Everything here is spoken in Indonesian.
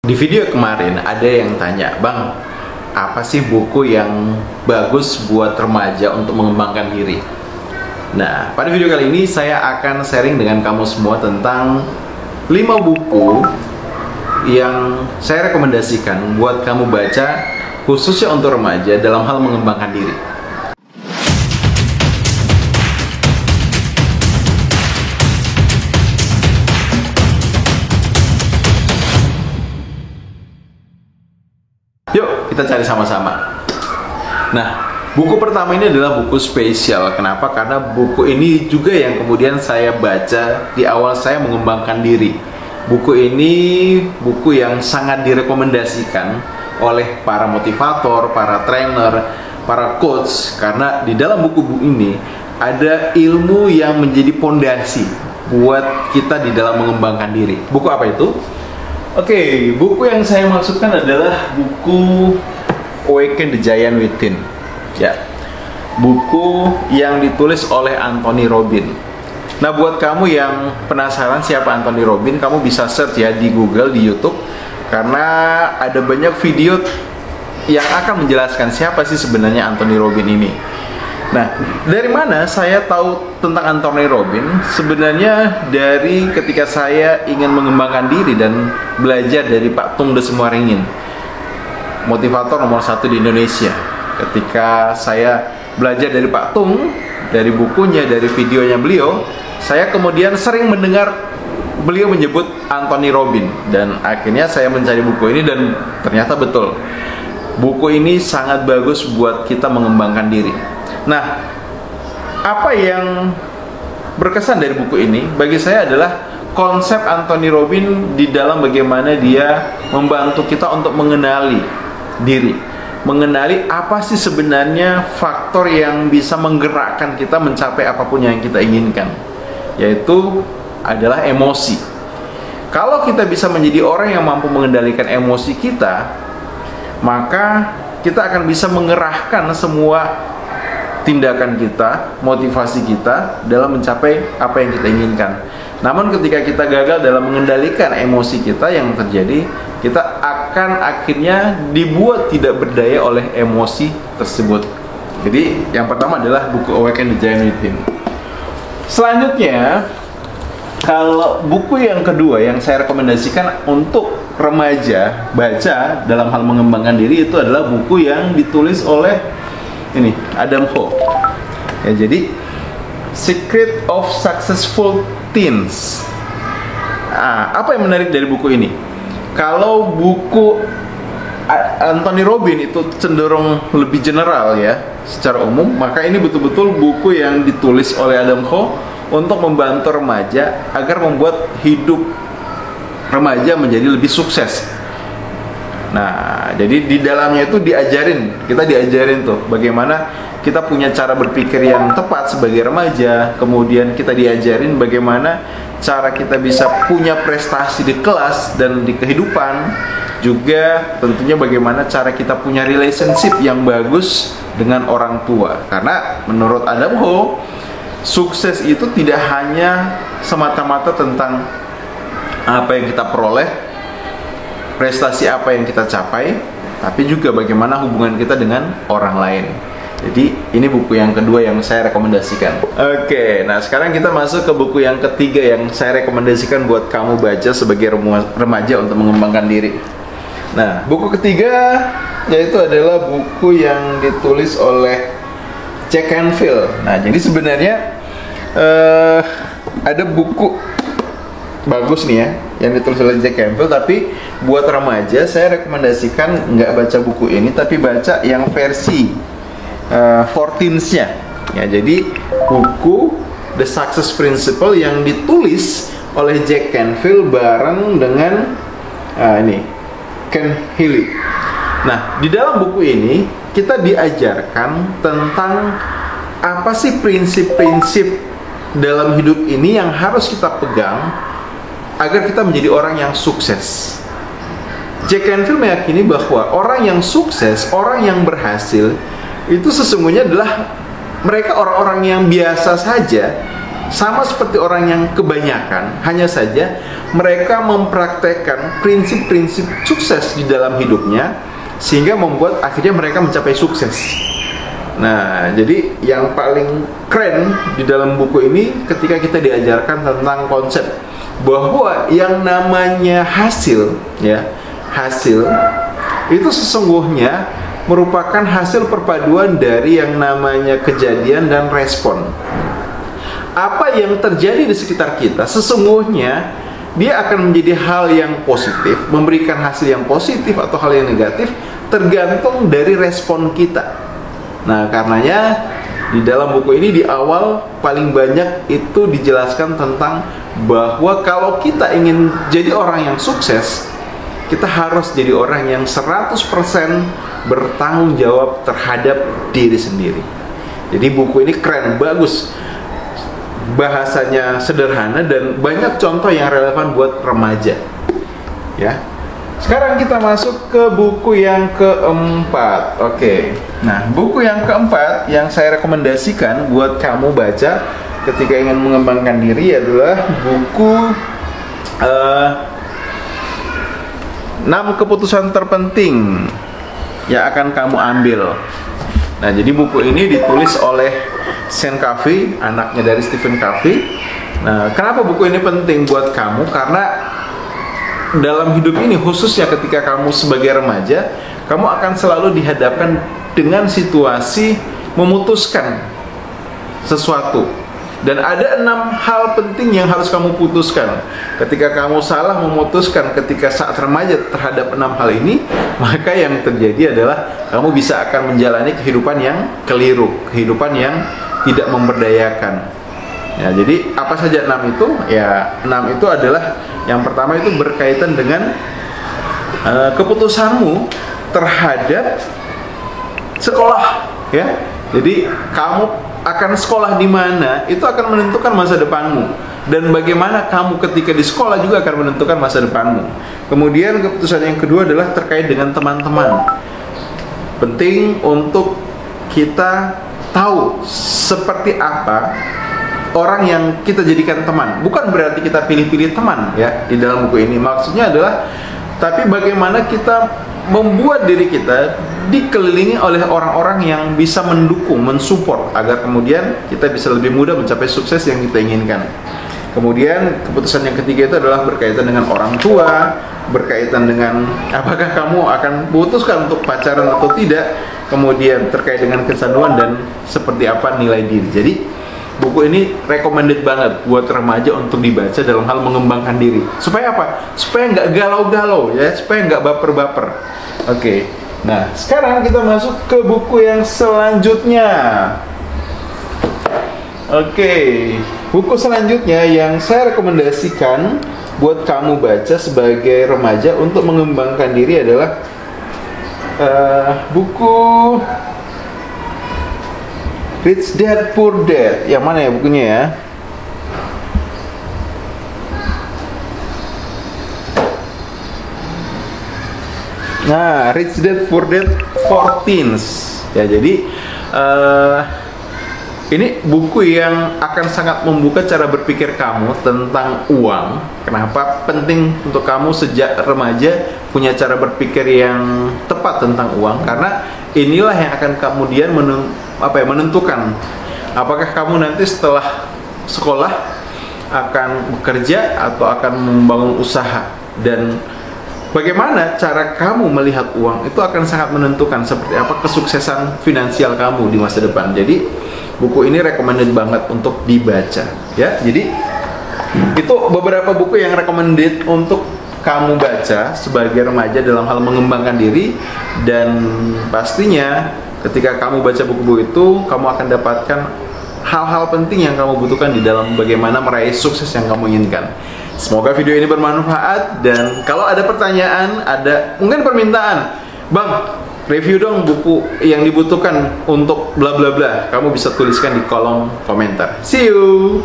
Di video kemarin ada yang tanya, Bang, apa sih buku yang bagus buat remaja untuk mengembangkan diri? Nah, pada video kali ini saya akan sharing dengan kamu semua tentang 5 buku yang saya rekomendasikan buat kamu baca khususnya untuk remaja dalam hal mengembangkan diri. Yuk, kita cari sama-sama. Nah, buku pertama ini adalah buku spesial. Kenapa? Karena buku ini juga yang kemudian saya baca di awal saya mengembangkan diri. Buku ini buku yang sangat direkomendasikan oleh para motivator, para trainer, para coach. Karena di dalam buku ini ada ilmu yang menjadi pondasi buat kita di dalam mengembangkan diri. Buku apa itu? Oke, buku yang saya maksudkan adalah buku Awaken the Giant Within. Ya, buku yang ditulis oleh Anthony Robbins. Nah, buat kamu yang penasaran siapa Anthony Robbins, kamu bisa search ya di Google, di YouTube, karena ada banyak video yang akan menjelaskan siapa sih sebenarnya Anthony Robbins ini. Nah, dari mana saya tahu tentang Anthony Robbins? Sebenarnya dari ketika saya ingin mengembangkan diri dan belajar dari Pak Tung Desmuaringin, motivator nomor 1 di Indonesia. Ketika saya belajar dari Pak Tung, dari bukunya, dari videonya beliau, saya kemudian sering mendengar beliau menyebut Anthony Robbins. Dan akhirnya saya mencari buku ini dan ternyata betul. Buku ini sangat bagus buat kita mengembangkan diri. Nah, apa yang berkesan dari buku ini bagi saya adalah konsep Anthony Robbins di dalam bagaimana dia membantu kita untuk mengenali diri, mengenali apa sih sebenarnya faktor yang bisa menggerakkan kita mencapai apapun yang kita inginkan, yaitu adalah emosi. Kalau kita bisa menjadi orang yang mampu mengendalikan emosi kita, maka kita akan bisa mengerahkan semua tindakan kita, motivasi kita dalam mencapai apa yang kita inginkan. Namun ketika kita gagal dalam mengendalikan emosi kita, yang terjadi kita akan akhirnya dibuat tidak berdaya oleh emosi tersebut. Jadi yang pertama adalah buku Awaken the Giant Within. Selanjutnya, kalau buku yang kedua yang saya rekomendasikan untuk remaja baca dalam hal mengembangkan diri, itu adalah buku yang ditulis oleh ini Adam Ho. Ya, jadi Secret of Successful Teens. Apa yang menarik dari buku ini? Kalau buku Anthony Robbins itu cenderung lebih general ya, secara umum, maka ini betul-betul buku yang ditulis oleh Adam Ho untuk membantu remaja agar membuat hidup remaja menjadi lebih sukses. Nah, jadi di dalamnya itu kita diajarin tuh bagaimana kita punya cara berpikir yang tepat sebagai remaja. Kemudian kita diajarin bagaimana cara kita bisa punya prestasi di kelas dan di kehidupan. Juga tentunya bagaimana cara kita punya relationship yang bagus dengan orang tua. Karena menurut Adam Ho, sukses itu tidak hanya semata-mata tentang apa yang kita peroleh, prestasi apa yang kita capai, tapi juga bagaimana hubungan kita dengan orang lain. Jadi ini buku yang kedua yang saya rekomendasikan. Oke, nah sekarang kita masuk ke buku yang ketiga yang saya rekomendasikan buat kamu baca sebagai remaja untuk mengembangkan diri. Nah, buku ketiga yaitu adalah buku yang ditulis oleh Jack Canfield. Nah, jadi sebenarnya ada buku bagus nih ya yang ditulis oleh Jack Canfield, tapi buat remaja saya rekomendasikan nggak baca buku ini, tapi baca yang versi 14-nya ya. Jadi buku The Success Principle yang ditulis oleh Jack Canfield bareng dengan ini Ken Healy. Nah, di dalam buku ini kita diajarkan tentang apa sih prinsip-prinsip dalam hidup ini yang harus kita pegang agar kita menjadi orang yang sukses. Jack Canfield meyakini bahwa orang yang sukses, orang yang berhasil, itu sesungguhnya adalah mereka orang-orang yang biasa saja, sama seperti orang yang kebanyakan, hanya saja mereka mempraktekkan prinsip-prinsip sukses di dalam hidupnya sehingga membuat akhirnya mereka mencapai sukses. Nah, jadi yang paling keren di dalam buku ini ketika kita diajarkan tentang konsep bahwa yang namanya hasil, ya, hasil itu sesungguhnya merupakan hasil perpaduan dari yang namanya kejadian dan respon. Apa yang terjadi di sekitar kita sesungguhnya dia akan menjadi hal yang positif, memberikan hasil yang positif atau hal yang negatif tergantung dari respon kita. Nah, karenanya di dalam buku ini di awal paling banyak itu dijelaskan tentang bahwa kalau kita ingin jadi orang yang sukses, kita harus jadi orang yang 100% bertanggung jawab terhadap diri sendiri. Jadi buku ini keren, bagus, bahasanya sederhana dan banyak contoh yang relevan buat remaja. Ya. Sekarang kita masuk ke buku yang keempat. Oke. Nah, buku yang keempat yang saya rekomendasikan buat kamu baca ketika ingin mengembangkan diri adalah buku 6 keputusan terpenting yang akan kamu ambil. Nah, jadi buku ini ditulis oleh Sean Covey, anaknya dari Stephen Covey. Nah, kenapa buku ini penting buat kamu? Karena dalam hidup ini, khususnya ketika kamu sebagai remaja, kamu akan selalu dihadapkan dengan situasi memutuskan sesuatu. Dan ada 6 hal penting yang harus kamu putuskan. Ketika kamu salah memutuskan ketika saat remaja terhadap 6 hal ini, maka yang terjadi adalah kamu bisa akan menjalani kehidupan yang keliru, kehidupan yang tidak memberdayakan. Ya, jadi apa saja 6 itu? Ya, 6 itu adalah yang pertama itu berkaitan dengan keputusanmu terhadap sekolah, ya. Jadi kamu akan sekolah di mana itu akan menentukan masa depanmu, dan bagaimana kamu ketika di sekolah juga akan menentukan masa depanmu. Kemudian keputusan yang kedua adalah terkait dengan teman-teman. Penting untuk kita tahu seperti apa orang yang kita jadikan teman. Bukan berarti kita pilih-pilih teman, ya, di dalam buku ini. Maksudnya adalah tapi bagaimana kita membuat diri kita dikelilingi oleh orang-orang yang bisa mendukung, mensupport agar kemudian kita bisa lebih mudah mencapai sukses yang kita inginkan. Kemudian keputusan yang ketiga itu adalah berkaitan dengan orang tua, berkaitan dengan apakah kamu akan putuskan untuk pacaran atau tidak, kemudian terkait dengan kecanduan dan seperti apa nilai diri. Jadi buku ini recommended banget buat remaja untuk dibaca dalam hal mengembangkan diri. Supaya apa? Supaya nggak galau-galau, ya, supaya nggak baper-baper. Oke. Nah, sekarang kita masuk ke buku yang selanjutnya. Oke, buku selanjutnya yang saya rekomendasikan buat kamu baca sebagai remaja untuk mengembangkan diri adalah buku Rich Dad Poor Dad. Yang mana ya bukunya ya? Nah, Rich Dad Poor Dad for Teens. Ya, jadi ini buku yang akan sangat membuka cara berpikir kamu tentang uang. Kenapa penting untuk kamu sejak remaja punya cara berpikir yang tepat tentang uang? Karena inilah yang akan kemudian menentukan apakah kamu nanti setelah sekolah akan bekerja atau akan membangun usaha, dan bagaimana cara kamu melihat uang itu akan sangat menentukan seperti apa kesuksesan finansial kamu di masa depan. Jadi buku ini recommended banget untuk dibaca, ya. Jadi itu beberapa buku yang recommended untuk kamu baca sebagai remaja dalam hal mengembangkan diri, dan pastinya ketika kamu baca buku-buku itu kamu akan dapatkan hal-hal penting yang kamu butuhkan di dalam bagaimana meraih sukses yang kamu inginkan. Semoga video ini bermanfaat, dan kalau ada pertanyaan, ada mungkin permintaan, Bang, review dong buku yang dibutuhkan untuk bla bla bla, kamu bisa tuliskan di kolom komentar. See you.